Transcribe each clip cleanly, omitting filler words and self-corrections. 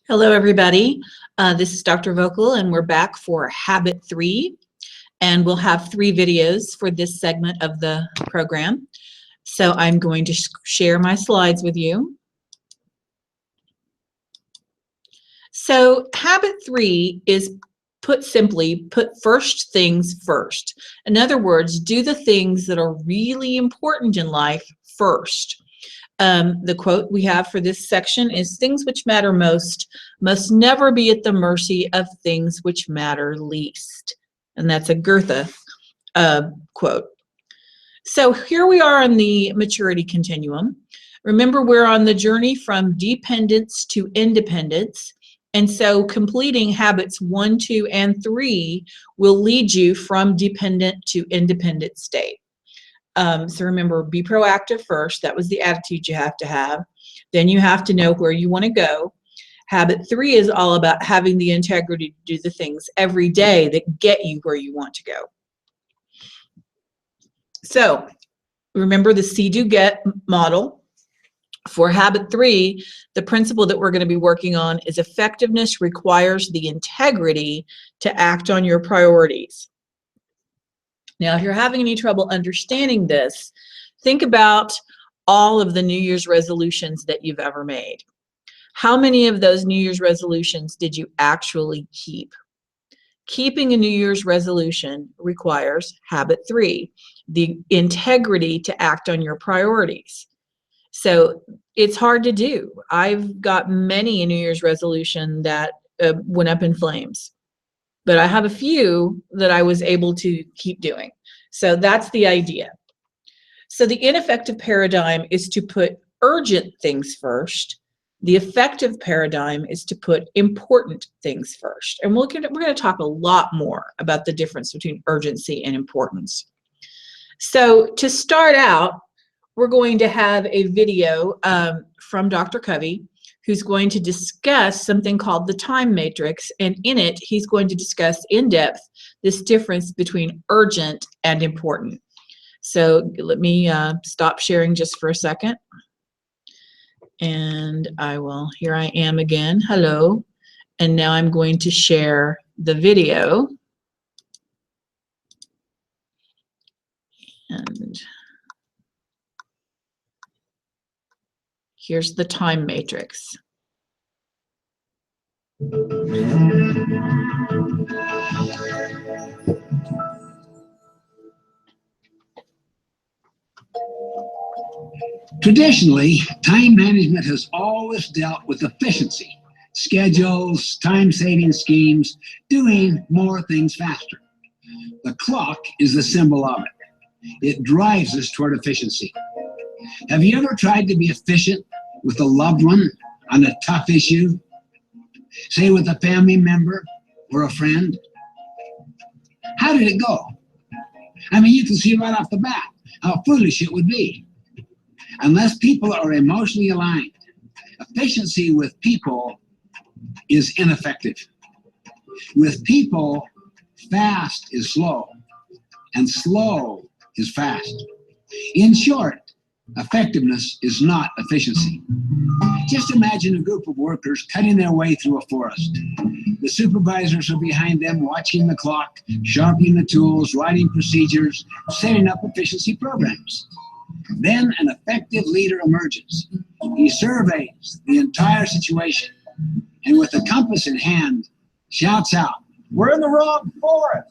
Hello, everybody. This is Dr. Vocal, and we're back for Habit 3. And we'll have 3 videos for this segment of the program. So I'm going to share my slides with you. So Habit 3 is, put simply, put first things first. In other words, do the things that are really important in life first. The quote we have for this section is, "Things which matter most must never be at the mercy of things which matter least." And that's a Goethe quote. So here we are on the maturity continuum. Remember, we're on the journey from dependence to independence. And so completing habits 1, 2, and 3 will lead you from dependent to independent state. So remember, be proactive first. That was the attitude you have to have. Then you have to know where you want to go. Habit 3 is all about having the integrity to do the things every day that get you where you want to go. So remember the see-do-get model. For habit 3, the principle that we're going to be working on is effectiveness requires the integrity to act on your priorities. Now, if you're having any trouble understanding this, think about all of the New Year's resolutions that you've ever made. How many of those New Year's resolutions did you actually keep? Keeping a New Year's resolution requires habit 3, the integrity to act on your priorities. So it's hard to do. I've got many a New Year's resolution that went up in flames, but I have a few that I was able to keep doing. So that's the idea. So the ineffective paradigm is to put urgent things first. The effective paradigm is to put important things first. And we're going to talk a lot more about the difference between urgency and importance. So to start out, we're going to have a video from Dr. Covey, who's going to discuss something called the time matrix, and in it, he's going to discuss in depth this difference between urgent and important. So let me stop sharing just for a second. And here I am again, hello. And now I'm going to share the video. And here's the time matrix. Traditionally, time management has always dealt with efficiency, schedules, time-saving schemes, doing more things faster. The clock is the symbol of it. It drives us toward efficiency. Have you ever tried to be efficient with a loved one on a tough issue? Say with a family member or a friend? How did it go? I mean, you can see right off the bat how foolish it would be. Unless people are emotionally aligned, efficiency with people is ineffective. With people, fast is slow, and slow is fast. In short, effectiveness is not efficiency. Just imagine a group of workers cutting their way through a forest. The supervisors are behind them, watching the clock, sharpening the tools, writing procedures, setting up efficiency programs. Then an effective leader emerges. He surveys the entire situation and with a compass in hand, shouts out, "We're in the wrong forest."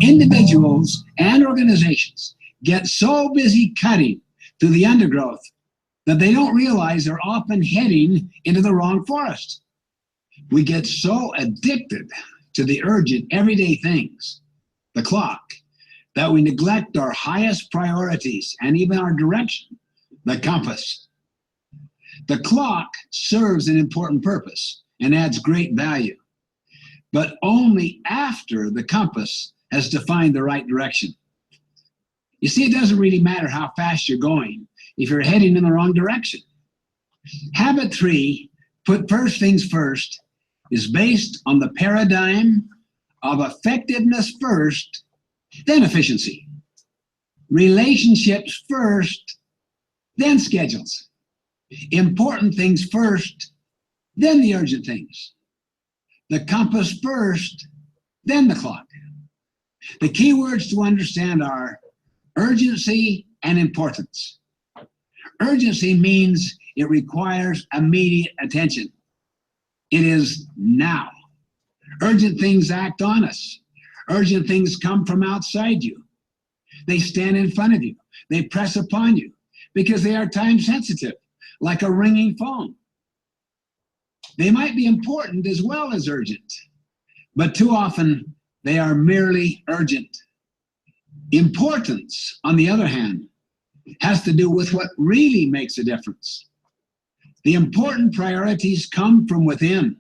Individuals and organizations get so busy cutting through the undergrowth that they don't realize they're often heading into the wrong forest. We get so addicted to the urgent everyday things, the clock, that we neglect our highest priorities and even our direction, the compass. The clock serves an important purpose and adds great value, but only after the compass has defined the right direction. You see, it doesn't really matter how fast you're going if you're heading in the wrong direction. Habit 3, put first things first, is based on the paradigm of effectiveness first, then efficiency. Relationships first, then schedules. Important things first, then the urgent things. The compass first, then the clock. The key words to understand are urgency and importance. Urgency means it requires immediate attention. It is now. Urgent things act on us. Urgent things come from outside you. They stand in front of you. They press upon you because they are time sensitive, like a ringing phone. They might be important as well as urgent, but too often they are merely urgent. Importance, on the other hand, has to do with what really makes a difference. The important priorities come from within.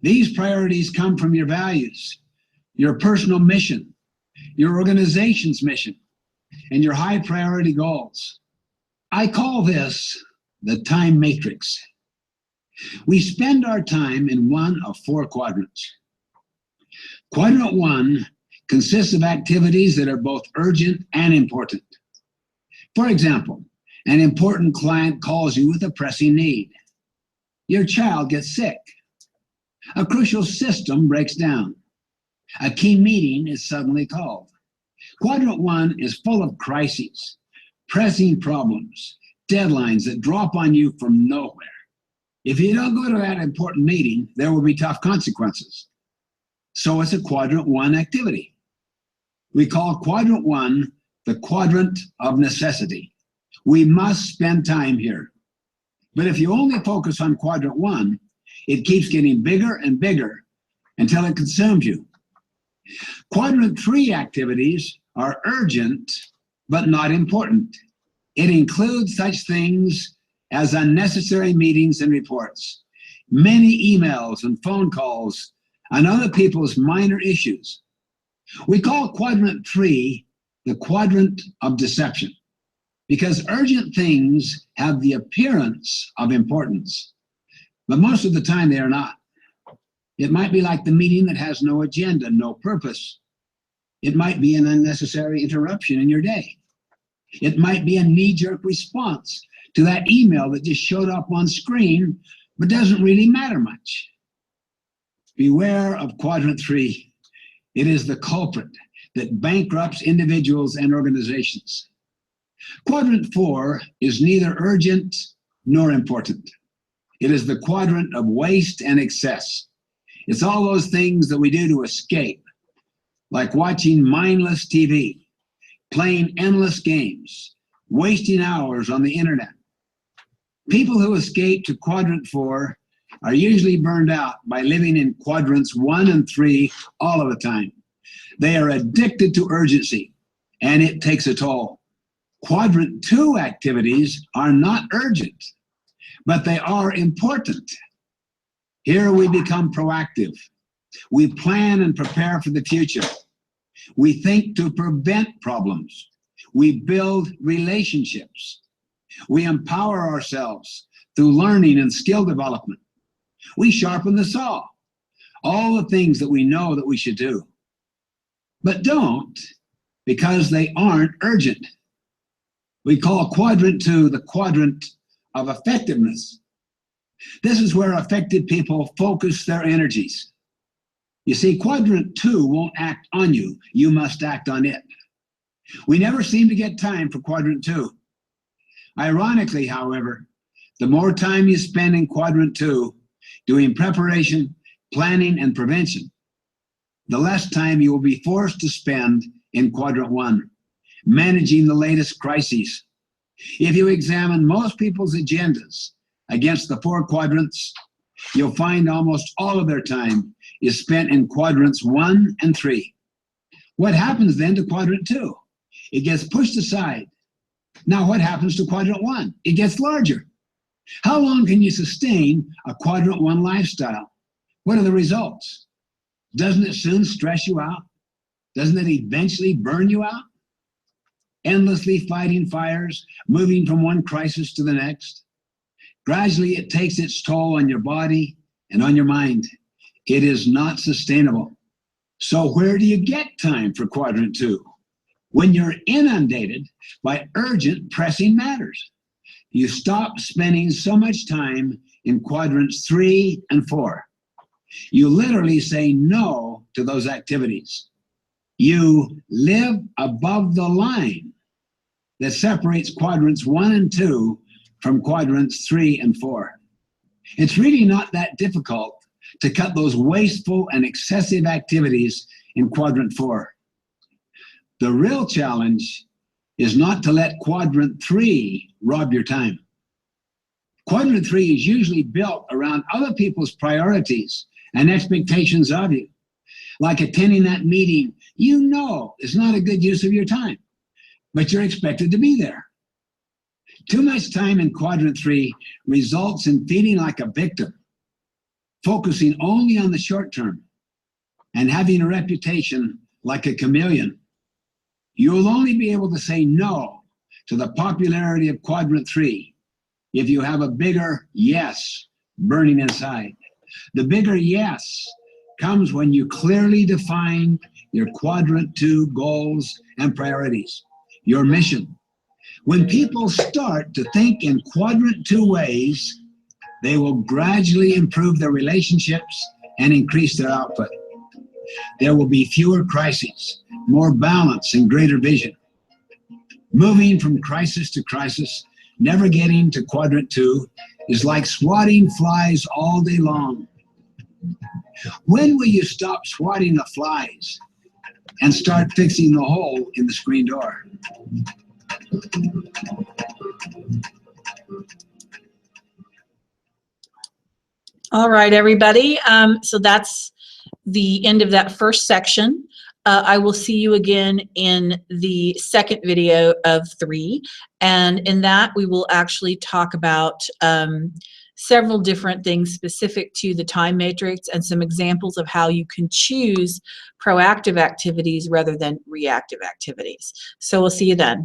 These priorities come from your values, your personal mission, your organization's mission, and your high priority goals. I call this the time matrix. We spend our time in one of four quadrants. Quadrant 1 consists of activities that are both urgent and important. For example, an important client calls you with a pressing need. Your child gets sick. A crucial system breaks down. A key meeting is suddenly called. Quadrant 1 is full of crises, pressing problems, deadlines that drop on you from nowhere. If you don't go to that important meeting, there will be tough consequences. So it's a Quadrant 1 activity. We call Quadrant 1 the quadrant of necessity. We must spend time here. But if you only focus on Quadrant 1, it keeps getting bigger and bigger until it consumes you. Quadrant 3 activities are urgent, but not important. It includes such things as unnecessary meetings and reports, many emails and phone calls on other people's minor issues. We call Quadrant 3 the quadrant of deception because urgent things have the appearance of importance, but most of the time they are not. It might be like the meeting that has no agenda, no purpose. It might be an unnecessary interruption in your day. It might be a knee-jerk response to that email that just showed up on screen, but doesn't really matter much. Beware of Quadrant 3. It is the culprit that bankrupts individuals and organizations. Quadrant 4 is neither urgent nor important. It is the quadrant of waste and excess. It's all those things that we do to escape, like watching mindless TV, playing endless games, wasting hours on the internet. People who escape to Quadrant 4 are usually burned out by living in Quadrants 1 and 3 all of the time. They are addicted to urgency, and it takes a toll. Quadrant 2 activities are not urgent, but they are important. Here we become proactive. We plan and prepare for the future. We think to prevent problems. We build relationships. We empower ourselves through learning and skill development. We sharpen the saw. All the things that we know that we should do, but don't because they aren't urgent. We call Quadrant 2 the quadrant of effectiveness. This is where effective people focus their energies. You see, Quadrant 2 won't act on you. You must act on it. We never seem to get time for Quadrant 2. Ironically, however, the more time you spend in Quadrant 2 doing preparation, planning, and prevention, the less time you will be forced to spend in Quadrant 1, managing the latest crises. If you examine most people's agendas against the four quadrants, you'll find almost all of their time is spent in Quadrants 1 and 3. What happens then to Quadrant 2? It gets pushed aside. Now what happens to Quadrant 1? It gets larger. How long can you sustain a Quadrant 1 lifestyle? What are the results? Doesn't it soon stress you out? Doesn't it eventually burn you out? Endlessly fighting fires, moving from one crisis to the next. Gradually, it takes its toll on your body and on your mind. It is not sustainable. So where do you get time for Quadrant 2? When you're inundated by urgent, pressing matters. You stop spending so much time in quadrants 3 and 4. You literally say no to those activities. You live above the line that separates quadrants 1 and 2 from quadrants 3 and 4. It's really not that difficult to cut those wasteful and excessive activities in quadrant 4. The real challenge is not to let quadrant 3 rob your time. Quadrant 3 is usually built around other people's priorities and expectations of you. Like attending that meeting you know is not a good use of your time, but you're expected to be there. Too much time in quadrant 3 results in feeling like a victim, focusing only on the short term, and having a reputation like a chameleon. You'll only be able to say no to the popularity of quadrant 3 if you have a bigger yes burning inside. The bigger yes comes when you clearly define your quadrant 2 goals and priorities, your mission. When people start to think in quadrant 2 ways, they will gradually improve their relationships and increase their output. There will be fewer crises, more balance and greater vision. Moving from crisis to crisis, never getting to quadrant 2, is like swatting flies all day long. When will you stop swatting the flies and start fixing the hole in the screen door? All right, everybody. So that's the end of that first section. I will see you again in the second video of 3. And in that, we will actually talk about several different things specific to the time matrix and some examples of how you can choose proactive activities rather than reactive activities. So we'll see you then.